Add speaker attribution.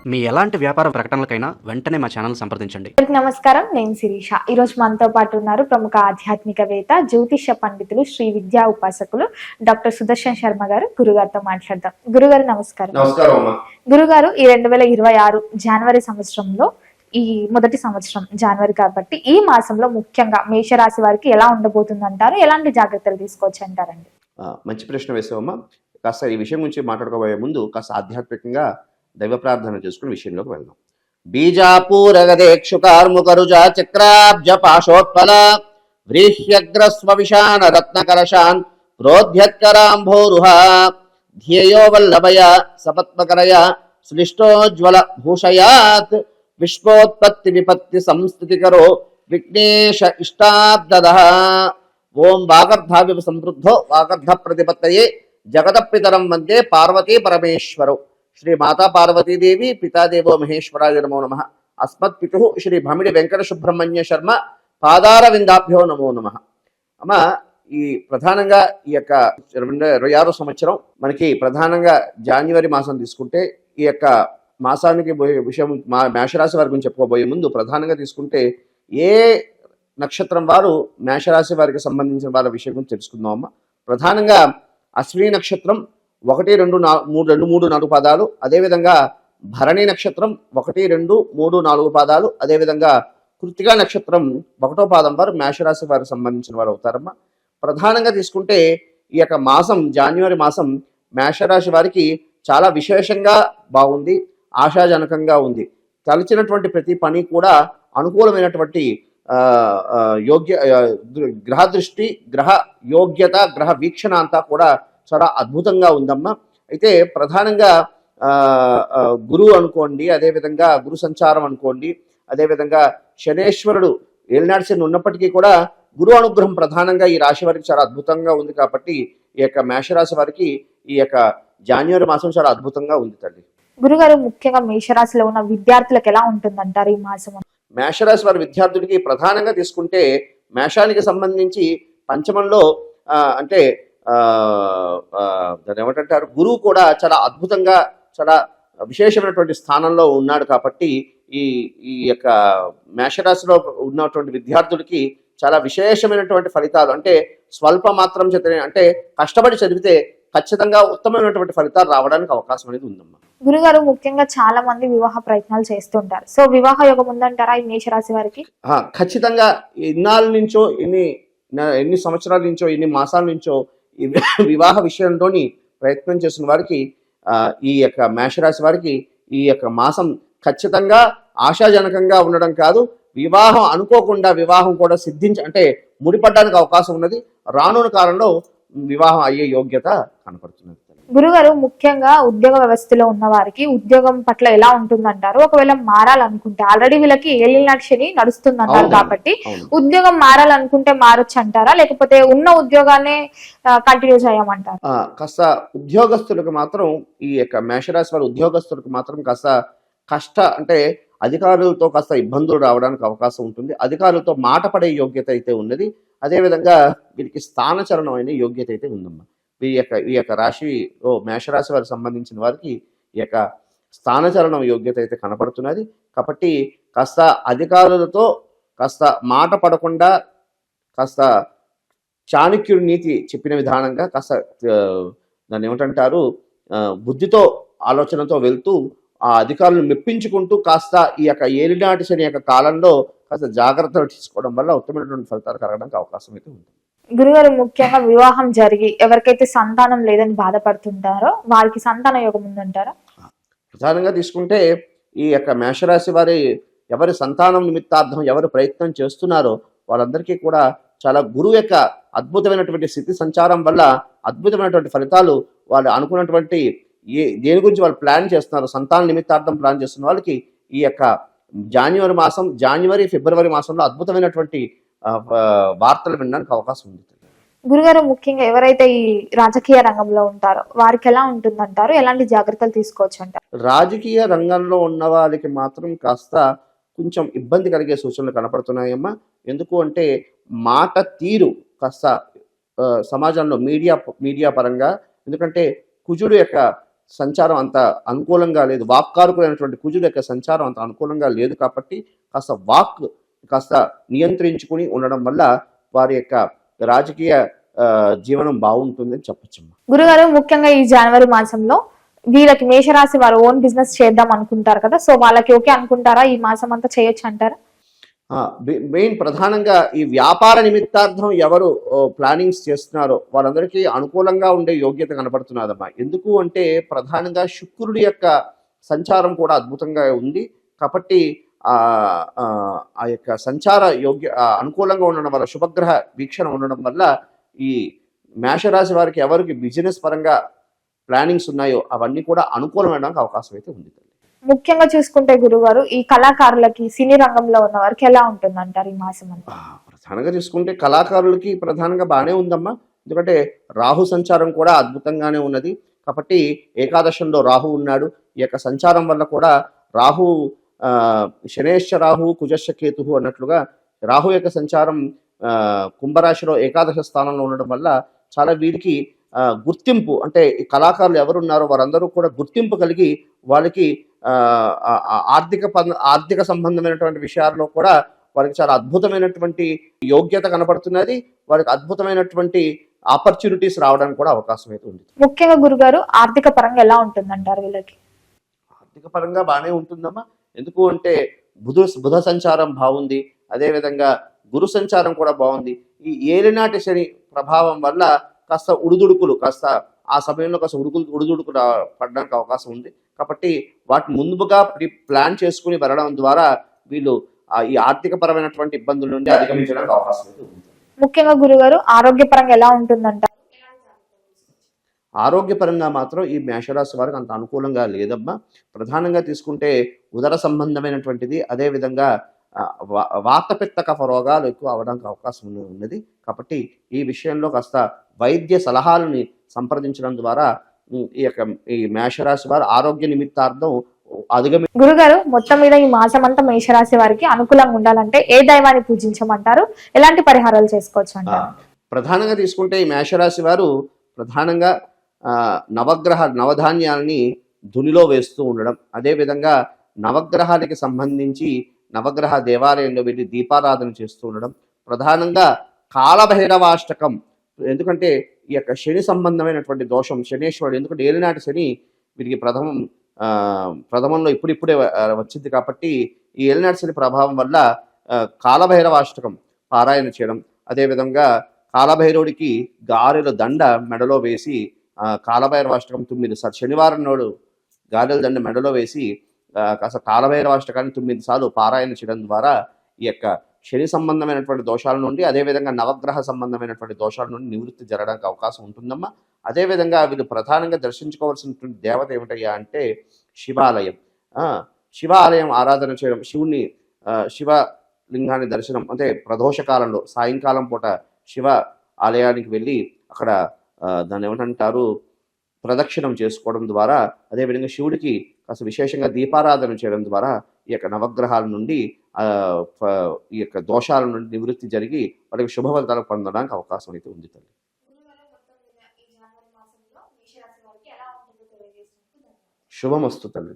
Speaker 1: మీ ఎలాంటి వ్యాపార ప్రకటనలకైనా వెంటనే మా ఛానల్ సంప్రదించండి.
Speaker 2: అందరికీ నమస్కారం. నేను శిరీష. ఈరోజు మనతో పాటు ఉన్నారు ప్రముఖ ఆధ్యాత్మికవేత్త, జ్యోతిష పండితులు, శ్రీ విద్యా ఉపాసకులు డాక్టర్ సుదర్శన్ శర్మ గారు. గురుగారితో మాట్లాడదాం. గురుగారు నమస్కారం. గురుగారు, ఈ 2026 జనవరి సంవత్సరంలో ఈ మొదటి సంవత్సరం జనవరి కాబట్టి ఈ మాసంలో ముఖ్యంగా మేషరాశి వారికి ఎలా ఉండబోతుంది అంటారు? ఎలాంటి జాగ్రత్తలు తీసుకోవచ్చు అంటారండి?
Speaker 3: మంచి ప్రశ్న వేసావమ్మా. కాస్త ఈ విషయం గురించి మాట్లాడుకోబోయే ముందు కాస్త ఆధ్యాత్మికంగా దైవ ప్రార్థన చేసుకుని విషయంలోకి వెళ్దాం. బీజాపూరగదేక్షుకార్ముకరుజా చక్రాబ్జ పాశోత్పల వ్రీహ్యగ్రస్వవిశాన రత్నకలశాన్ ప్రోధ్యత్కరాంభోరుహ ధ్యేయో వల్లభయ సపత్మకరయ శ్లిష్టోజ్వల భూషయాత్ విశ్వోత్పత్తి విపత్తి సంస్థితికరో విఘ్నేశ ఇష్టాబ్దదః. ఓం వాగర్ధావివ సంవృద్ధో వాగర్ధ ప్రతిపత్తయే జగదపితరం వందే పార్వతీ పరమేశ్వరో. శ్రీ మాతా పార్వతీదేవి పితాదేవో మహేశ్వరాయ నమో నమ. అస్మత్ పితు శ్రీ భమిడి వెంకట సుబ్రహ్మణ్య శర్మ పాదార విందాభ్యో నమో నమ. అమ్మ, ఈ ప్రధానంగా ఈ యొక్క 2026 సంవత్సరం మనకి ప్రధానంగా జనవరి మాసం తీసుకుంటే, ఈ యొక్క మాసానికి విషయం మేషరాశి వారి గురించి చెప్పుకోబోయే ముందు ప్రధానంగా తీసుకుంటే ఏ నక్షత్రం వారు మేషరాశి వారికి సంబంధించిన వారి విషయం గురించి తెలుసుకుందాం అమ్మ. ప్రధానంగా అశ్విని నక్షత్రం 1, 2, 3, 4 పాదాలు, అదేవిధంగా భరణి నక్షత్రం 1, 2, 3, 4 పాదాలు, అదేవిధంగా కృత్తికా నక్షత్రం 1వ పాదం వారు మేషరాశి వారికి సంబంధించిన వారు అవుతారమ్మా. ప్రధానంగా తీసుకుంటే ఈ యొక్క మాసం జనవరి మాసం మేషరాశి వారికి చాలా విశేషంగా బాగుంది, ఆశాజనకంగా ఉంది. తలచినటువంటి ప్రతి పని కూడా అనుకూలమైనటువంటి గ్రహ దృష్టి, గ్రహ యోగ్యత, గ్రహ వీక్షణ అంతా కూడా చాలా అద్భుతంగా ఉందమ్మా. అయితే ప్రధానంగా గురువు అనుకోండి, అదేవిధంగా గురు సంచారం అనుకోండి, అదేవిధంగా శనేశ్వరుడు ఏలినాటి శని ఉన్నప్పటికీ కూడా గురు అనుగ్రహం ప్రధానంగా ఈ రాశి వారికి చాలా అద్భుతంగా ఉంది. కాబట్టి ఈ యొక్క మేషరాశి వారికి ఈ యొక్క జనవరి మాసం చాలా అద్భుతంగా ఉంది తల్లి.
Speaker 2: గురుగారు, ముఖ్యంగా మేషరాశిలో ఉన్న విద్యార్థులకు ఎలా ఉంటుందంటారు ఈ మాసం?
Speaker 3: మేషరాశి వారి విద్యార్థులకి ప్రధానంగా తీసుకుంటే మేషానికి సంబంధించి పంచమంలో అంటే దాన్ని ఏమంటారు, గురువు కూడా చాలా అద్భుతంగా చాలా విశేషమైనటువంటి స్థానంలో ఉన్నాడు. కాబట్టి ఈ ఈ యొక్క మేషరాశిలో ఉన్నటువంటి విద్యార్థులకి చాలా విశేషమైనటువంటి ఫలితాలు, అంటే స్వల్ప మాత్రం చదివి, అంటే కష్టపడి చదివితే ఖచ్చితంగా ఉత్తమమైనటువంటి ఫలితాలు రావడానికి అవకాశం అనేది ఉందమ్మా.
Speaker 2: గురుగారు, ముఖ్యంగా చాలా మంది వివాహ ప్రయత్నాలు చేస్తుంటారు. సో వివాహ యోగం ఉందంటారా ఈ మేషరాశి వారికి?
Speaker 3: ఖచ్చితంగా ఇన్నాళ్ళ నుంచో, ఎన్ని సంవత్సరాల నుంచో, ఎన్ని మాసాల నుంచో ఈ వివాహ విషయంలోని ప్రయత్నం చేసిన వారికి ఈ యొక్క మేషరాశి వారికి ఈ యొక్క మాసం ఖచ్చితంగా ఆశాజనకంగా ఉండడం కాదు, వివాహం అనుకోకుండా వివాహం కూడా అంటే ముడిపడడానికి అవకాశం ఉన్నది. రానున్న కాలంలో వివాహం అయ్యే యోగ్యత కనపడుతున్నది.
Speaker 2: గురుగారు, ముఖ్యంగా ఉద్యోగ వ్యవస్థలో ఉన్న వారికి ఉద్యోగం పట్ల ఎలా ఉంటుందంటారు? ఒకవేళ మారాలనుకుంటే, ఆల్రెడీ వీళ్ళకి ఏలినాటి శని నడుస్తుందన్నారు కాబట్టి ఉద్యోగం మారాలనుకుంటే మారొచ్చు అంటారా, లేకపోతే ఉన్న ఉద్యోగాన్ని కంటిన్యూ చేయమంటారు?
Speaker 3: కాస్త ఉద్యోగస్తులకు మాత్రం, ఈ యొక్క మేషరాశి వారి ఉద్యోగస్తులకు మాత్రం కాస్త అంటే అధికారులతో కాస్త ఇబ్బందులు రావడానికి అవకాశం ఉంటుంది. అధికారులతో మాట పడే యోగ్యత అయితే ఉన్నది. అదేవిధంగా వీరికి స్థానచలనం అయిన యోగ్యత అయితే ఉందమ్మా. ఈ యొక్క రాశిలో మేషరాశి వారికి సంబంధించిన వారికి ఈ యొక్క స్థానచలనం యోగ్యత అయితే కనపడుతున్నది. కాబట్టి కాస్త అధికారులతో కాస్త మాట పడకుండా, కాస్త చాణక్యుడి నీతి చెప్పిన విధానంగా కాస్త దాన్ని ఏమిటంటారు, బుద్ధితో ఆలోచనతో వెళ్తూ ఆ అధికారులను మెప్పించుకుంటూ కాస్త ఈ యొక్క ఏలినాటి శని యొక్క కాలంలో కాస్త జాగ్రత్తలు తీసుకోవడం వల్ల ఉత్తమమైనటువంటి ఫలితాలు కలగడానికి అవకాశం అయితే ఉంటుంది.
Speaker 2: గురుగారు, ముఖ్యంగా వివాహం జరిగి ఎవరికైతే సంతానం లేదని బాధపడుతుంటారో వారికి సంతాన యోగం ఉందంటారా?
Speaker 3: ప్రధానంగా తీసుకుంటే ఈ యొక్క మేషరాశి వారి ఎవరి సంతానం నిమిత్తార్థం ఎవరు ప్రయత్నం చేస్తున్నారో వాళ్ళందరికీ కూడా చాలా గురువు యొక్క అద్భుతమైనటువంటి స్థితి సంచారం వల్ల అద్భుతమైనటువంటి ఫలితాలు, వాళ్ళు అనుకున్నటువంటి దేని గురించి వాళ్ళు ప్లాన్ చేస్తున్నారు, సంతాన నిమిత్తార్థం ప్లాన్ చేస్తున్న వాళ్ళకి ఈ యొక్క జనవరి, ఫిబ్రవరి మాసంలో అద్భుతమైనటువంటి వార్తలు వినడానికి అవకాశం ఉంది.
Speaker 2: గురుగారు, ముఖ్యంగా ఎవరైతే ఈ రాజకీయ రంగంలో ఉంటారో వారికి ఎలా ఉంటుందంటారు? ఎలాంటి జాగ్రత్తలు తీసుకోవచ్చు అంటారు?
Speaker 3: రాజకీయ రంగంలో ఉన్న వాళ్ళకి మాత్రం కాస్త కొంచెం ఇబ్బంది కలిగే సూచనలు కనపడుతున్నాయమ్మా. ఎందుకు అంటే మాట తీరు కాస్త సమాజంలో మీడియా పరంగా, ఎందుకంటే కుజుడు యొక్క సంచారం అంత అనుకూలంగా లేదు, వాక్కారకులైనటువంటి కుజుడు యొక్క సంచారం అంత అనుకూలంగా లేదు కాబట్టి కాస్త వాక్ కాస్త నియంత్రించుకుని ఉండడం వల్ల వారి యొక్క రాజకీయ జీవనం బాగుంటుందని చెప్పొచ్చమ్మా.
Speaker 2: గురుగారు, ముఖ్యంగా ఈ జనవరి మాసంలో వీళ్ళకి మేషరాశి వారు ఓన్ బిజినెస్ చేద్దాం అనుకుంటారు కదా, సో వాళ్ళకి ఓకే అనుకుంటారా? ఈ మాసం అంతా చేయొచ్చు అంటారా?
Speaker 3: మెయిన్ ప్రధానంగా ఈ వ్యాపార నిమిత్తార్థం ఎవరు ప్లానింగ్స్ చేస్తున్నారో వాళ్ళందరికీ అనుకూలంగా ఉండే యోగ్యత కనపడుతున్నదమ్మా. ఎందుకు అంటే ప్రధానంగా శుక్రుడి యొక్క సంచారం కూడా అద్భుతంగా ఉంది కాబట్టి ఆ యొక్క సంచార అనుకూలంగా ఉండడం వల్ల, శుభగ్రహ వీక్షణ ఉండడం వల్ల ఈ మేషరాశి వారికి ఎవరికి బిజినెస్ పరంగా ప్లానింగ్స్ ఉన్నాయో అవన్నీ కూడా అనుకూలమవడానికి అవకాశం అయితే ఉంది.
Speaker 2: ముఖ్యంగా చూసుకుంటే గురుగారు, ఈ కళాకారులకి, సినీ రంగంలో ఉన్న వారికి ఎలా ఉంటుంది అంటారు ఈ మాసం అంతా?
Speaker 3: ప్రధానంగా చూసుకుంటే కళాకారులకి ప్రధానంగా బాగానే ఉందమ్మా. ఎందుకంటే రాహు సంచారం కూడా అద్భుతంగానే ఉన్నది కాబట్టి ఏకాదశంలో రాహు ఉన్నాడు. ఈ యొక్క సంచారం వల్ల కూడా రాహు శనేశ్చ రాహు కుజశ్చ కేతు అన్నట్లుగా రాహు యొక్క సంచారం కుంభరాశిలో ఏకాదశ స్థానంలో ఉండడం వల్ల చాలా వీరికి గుర్తింపు, అంటే ఈ కళాకారులు ఎవరున్నారో వారందరూ కూడా గుర్తింపు కలిగి వాళ్ళకి ఆర్థిక సంబంధమైనటువంటి విషయాల్లో కూడా వారికి చాలా అద్భుతమైనటువంటి యోగ్యత కనపడుతున్నది. వారికి అద్భుతమైనటువంటి ఆపర్చునిటీస్ రావడానికి కూడా అవకాశం అయితే ఉంది.
Speaker 2: ముఖ్యంగా గురుగారు, ఆర్థిక పరంగా ఎలా ఉంటుందంటారు వీళ్ళకి?
Speaker 3: ఆర్థిక పరంగా బాగానే ఉంటుందమ్మా. ఎందుకు అంటే బుధ సంచారం బాగుంది, అదేవిధంగా గురు సంచారం కూడా బాగుంది. ఈ ఏలినాటి శని ప్రభావం వల్ల కాస్త ఉడుదుడుకులు, కాస్త ఆ సమయంలో కాస్త ఉడుదుడుకు పడడానికి అవకాశం ఉంది కాబట్టి వాటిని ముందుగా ప్లాన్ చేసుకుని వెళ్ళడం ద్వారా వీళ్ళు ఈ ఆర్థిక పరమైనటువంటి ఇబ్బందుల నుండి అధిగమించడానికి అవకాశం అయితే ఉంది.
Speaker 2: ముఖ్యంగా గురుగారు, ఆరోగ్యపరంగా ఎలా ఉంటుందంట?
Speaker 3: ఆరోగ్యపరంగా మాత్రం ఈ మేషరాశి వారికి అంత అనుకూలంగా లేదమ్మా. ప్రధానంగా తీసుకుంటే ఉదర సంబంధమైనటువంటిది, అదేవిధంగా వాతపిత్త కఫ రోగాలు ఎక్కువ అవడానికి అవకాశం ఉన్నది కాబట్టి ఈ విషయంలో కాస్త వైద్య సలహాలని సంప్రదించడం ద్వారా ఈ మేషరాశి వారు ఆరోగ్య నిమిత్తార్థం
Speaker 2: గురుగారు, మొత్తం మీద ఈ మాసం అంతా మేషరాశి వారికి అనుకూలంగా ఉండాలంటే ఏ దైవాన్ని పూజించమంటారు? ఎలాంటి పరిహారాలు చేసుకోవచ్చు అంటారు?
Speaker 3: ప్రధానంగా తీసుకుంటే ఈ మేషరాశి వారు ప్రధానంగా నవధాన్యాలని ధునిలో వేస్తూ ఉండడం, అదేవిధంగా నవగ్రహాలకి సంబంధించి నవగ్రహ దేవాలయంలో వెళ్ళి దీపారాధన చేస్తూ ఉండడం, ప్రధానంగా కాలభైరవాష్టకం. ఎందుకంటే ఈ యొక్క శని సంబంధమైనటువంటి దోషం, శనేశ్వరుడు, ఎందుకంటే ఏలినాటి శని వీరికి ప్రథమంలో ఇప్పుడిప్పుడే వచ్చింది కాబట్టి ఈ ఏలినాటి శని ప్రభావం వల్ల కాలభైరవాష్టకం పారాయణ చేయడం, అదేవిధంగా కాలభైరవుడికి గారెల దండ మెడలో వేసి కాలభైరవాష్టకం 9 శనివారం నాడు గారెల దండ మెడలో వేసి కాస్త కాలభైరవాష్టకాన్ని 9 సార్లు పారాయణ చేయడం ద్వారా ఈ యొక్క శని సంబంధమైనటువంటి దోషాల నుండి, అదేవిధంగా నవగ్రహ సంబంధమైనటువంటి దోషాల నుండి నివృత్తి జరగడానికి అవకాశం ఉంటుందమ్మా. అదేవిధంగా వీళ్ళు ప్రధానంగా దర్శించుకోవాల్సినటువంటి దేవత ఏమిటయ్యా అంటే శివాలయం. శివాలయం ఆరాధన చేయడం, శివలింగాన్ని దర్శనం, అంటే ప్రదోష కాలంలో సాయంకాలం పూట శివ ఆలయానికి వెళ్ళి అక్కడ దాన్ని ఏమంటారు ప్రదక్షిణం చేసుకోవడం ద్వారా, అదేవిధంగా శివుడికి కాస్త విశేషంగా దీపారాధన చేయడం ద్వారా ఈ యొక్క నవగ్రహాల నుండి ఈ యొక్క దోషాల నుండి నివృత్తి జరిగి వాళ్ళకి శుభ ఫలితాలు పొందడానికి అవకాశం అయితే ఉంది తల్లి. శుభమస్తు తల్లి.